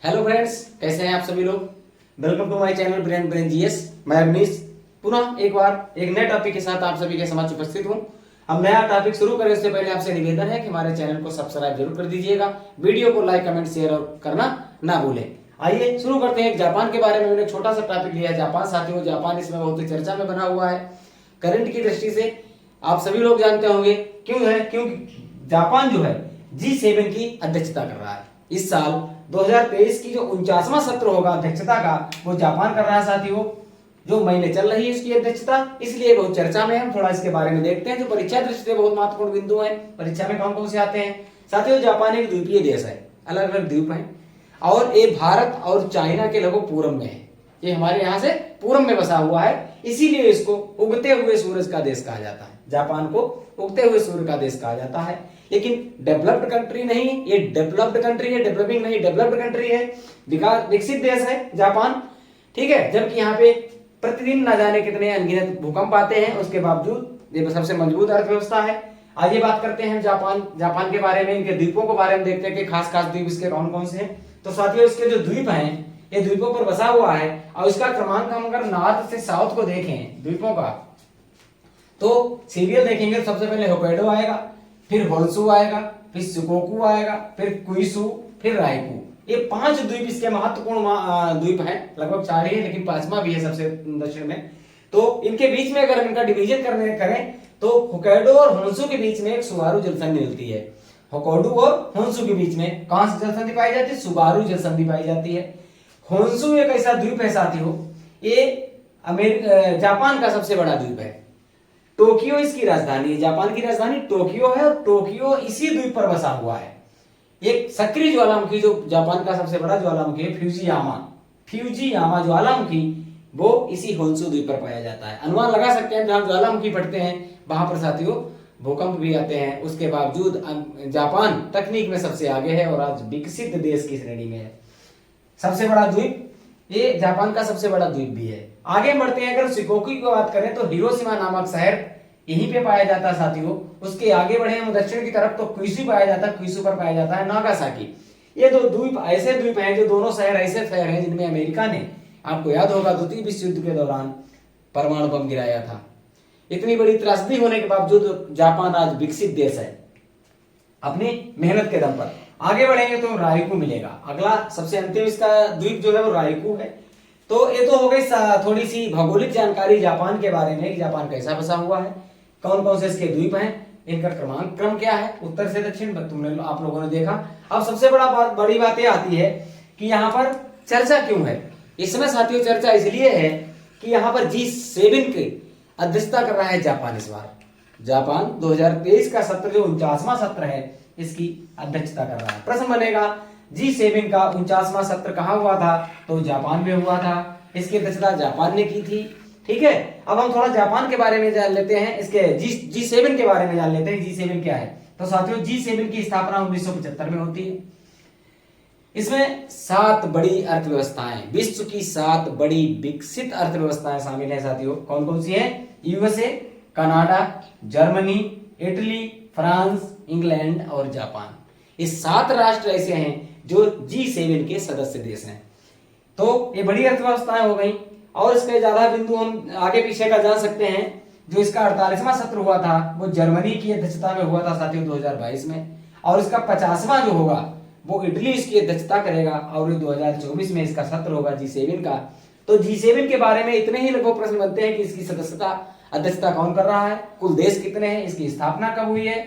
Hello friends, कैसे हैं आप सभी लोग। Welcome to my channel Brain GS. मैं अवनीश पुनः एक बार एक नए टॉपिक के साथ आप सभी के समक्ष उपस्थित हूं। हम नया टॉपिक शुरू करें उससे पहले आपसे निवेदन है कि हमारे चैनल को सब्सक्राइब जरूर कर दीजिएगा, वीडियो को लाइक कमेंट शेयर और करना ना भूलें। आइए शुरू करते हैं। जापान के बारे में मैंने छोटा सा टॉपिक लिया है। जापान साथियों, जापान इसमें बहुत ही चर्चा में बना हुआ है करंट की दृष्टि से। आप सभी लोग जानते होंगे क्यों है, क्योंकि जापान जो है G7 की अध्यक्षता कर रहा है। इस साल 2023 की जो 49वां सत्र होगा अध्यक्षता का, वो जापान कर रहा है साथियों। जो महीने चल रही है इसकी अध्यक्षता, इसलिए बहुत चर्चा में। हम थोड़ा इसके बारे में देखते हैं जो परीक्षा दृष्टि से बहुत महत्वपूर्ण बिंदु है। परीक्षा में कौन कौन से आते हैं साथियों। जापान एक द्वीपीय देश है, अलग अलग द्वीप है और ये भारत और चाइना के लगभग पूरब में है। ये हमारे यहाँ से पूरब में बसा हुआ है, इसीलिए इसको उगते हुए सूरज का देश कहा जाता है। जापान को उगते हुए सूर्य का देश कहा जाता है। लेकिन डेवलप्ड कंट्री नहीं, ये डेवलप्ड कंट्री है, डेवलपिंग नहीं, डेवलप्ड कंट्री है, विकसित देश है जापान। ठीक है, जबकि यहाँ पे प्रतिदिन न जाने कितने अनगिनत भूकंप आते हैं, उसके बावजूद ये सबसे मजबूत अर्थव्यवस्था है। आइए बात करते हैं जापान के बारे में, इनके द्वीपों के बारे में देखते हैं कि खास खास द्वीप इसके कौन कौन से हैं। तो साथियों, इसके जो द्वीप हैं ये द्वीपों पर बसा हुआ है और इसका क्रमांक हम अगर नॉर्थ से साउथ को देखें द्वीपों का, तो सीरियल देखेंगे। सबसे पहले होक्काइडो आएगा, फिर होन्शु आएगा, फिर शिकोकू आएगा, फिर कुइशु, फिर राइकू। ये 5 द्वीप इसके महत्वपूर्ण द्वीप हैं। लगभग 4 ही है, लेकिन 5वां भी है सबसे दक्षिण में। तो इनके बीच में अगर इनका डिवीजन करें तो होक्काइडो और होन्शु के बीच में एक सुबारू जलसंधि मिलती है। होक्काइडो और होन्शु के बीच में कौन सी जलसंधि पाई जाती है? सुबारू जलसंधि पाई जाती है। होन्शु एक ऐसा द्वीप है साथियों, ये जापान का सबसे बड़ा द्वीप है। टोक्यो इसकी राजधानी है, जापान की राजधानी टोक्यो है और टोक्यो इसी द्वीप पर बसा हुआ है। एक सक्रिय ज्वालामुखी जो जापान का सबसे बड़ा ज्वालामुखी है, फ्यूजियामा ज्वालामुखी, वो इसी होन्शु द्वीप पर पाया जाता है। अनुमान लगा सकते हैं जहां ज्वालामुखी फटते हैं वहां पर साथियों भूकंप भी आते हैं। उसके बावजूद जापान तकनीक में सबसे आगे है और आज विकसित देश की श्रेणी में है। सबसे बड़ा द्वीप, ये जापान का सबसे बड़ा द्वीप भी है। आगे बढ़ते हैं, अगर शिकोकू की बात करें तो हिरोशिमा नामक शहर यहीं पे पाया जाता है साथियों। उसके आगे बढ़े हम दक्षिण की तरफ तो क्यूशु पाया जाता है, क्यूशु पर पाया जाता है नागासाकी। ये दो द्वीप ऐसे द्वीप हैं, जो दोनों शहर ऐसे शहर हैं जिनमें अमेरिका ने, आपको याद होगा, द्वितीय विश्व युद्ध के दौरान परमाणु बम गिराया था। इतनी बड़ी त्रासदी होने के बावजूद जापान आज विकसित देश है अपनी मेहनत के दम पर। आगे बढ़ेंगे तो राइकू मिलेगा। अगला सबसे अंतिम इसका द्वीप जो है वो राइकू है। तो ये तो हो गई थोड़ी सी भौगोलिक जानकारी जापान के बारे में, जापान कैसा बसा हुआ है, कौन कौन से इसके द्वीप हैं, इनका क्रम क्या है, उत्तर से दक्षिण आप लोगों ने देखा। अब सबसे बड़ी बात यह आती है कि यहाँ पर चर्चा क्यों है। इस समय साथियों चर्चा इसलिए है कि यहाँ पर G7 की अध्यक्षता कर रहा है जापान इस बार। जापान 2023 का सत्र जो 49वां सत्र है, इसकी अध्यक्षता कर रहा है। प्रश्न बनेगा G7 का 49वां सत्र कहां हुआ था? तो जापान में हुआ था। इसकी अध्यक्षता जापान ने की थी। ठीक है, अब हम थोड़ा जापान के बारे में जान लेते हैं, इसके G7 के बारे में जान लेते हैं। G7 क्या है? तो साथियों G7 की स्थापना 1975 में होती है। इसमें 7 बड़ी अर्थव्यवस्थाएं, विश्व की 7 बड़ी विकसित अर्थव्यवस्थाएं शामिल हैं साथियों। कौन कौन सी हैं? USA, Canada, Germany, Italy, France, England और जापान। ये 7 राष्ट्र ऐसे हैं जो G7 के सदस्य देश हैं। तो ये बड़ी अर्थव्यवस्थाएं हो गई। और इसके ज्यादा बिंदु हम आगे पीछे का जान सकते हैं। जो इसका 48वां सत्र हुआ था वो जर्मनी की अध्यक्षता में हुआ था साथियों 2022 में, और इसका 50वां जो होगा वो इटली इसकी अध्यक्षता करेगा, और 2024 में इसका सत्र होगा G7 का। तो G7 के बारे में इतने ही लगभग प्रश्न बनते हैं कि इसकी अध्यक्षता कौन कर रहा है, कुल देश कितने हैं, इसकी स्थापना कब हुई है,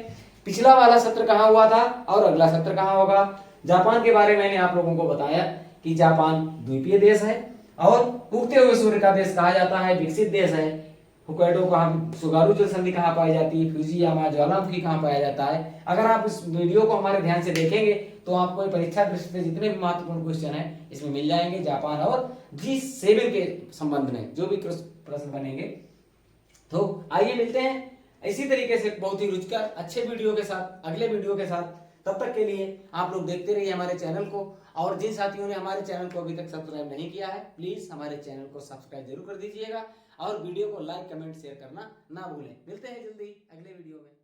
पिछला वाला सत्र कहां हुआ था और अगला सत्र कहां होगा। जापान के बारे में मैंने आप लोगों को बताया कि जापान द्वीपीय देश है और उगते हुए सूर्य का देश कहा जाता है, विकसित देश है। होक्काइडो कहाँ, सुगारू जलसंधि कहाँ पाई जाती है, फ्यूजियामा ज्वालामुखी कहाँ पाया जाता है। अगर आप इस वीडियो को हमारे ध्यान से देखेंगे तो आपको परीक्षा दृष्टि से जितने भी महत्वपूर्ण क्वेश्चन है इसमें मिल जाएंगे जापान और G7 के संबंध में जो भी प्रश्न बनेंगे। तो आइए मिलते हैं इसी तरीके से बहुत ही रुचिकर अच्छे वीडियो के साथ, अगले वीडियो के साथ। तब तक के लिए आप लोग देखते रहिए हमारे चैनल को, और जिन साथियों ने हमारे चैनल को अभी तक सब्सक्राइब नहीं किया है प्लीज हमारे चैनल को सब्सक्राइब जरूर कर दीजिएगा और वीडियो को लाइक कमेंट शेयर करना ना भूलें। मिलते हैं जल्दी अगले वीडियो में।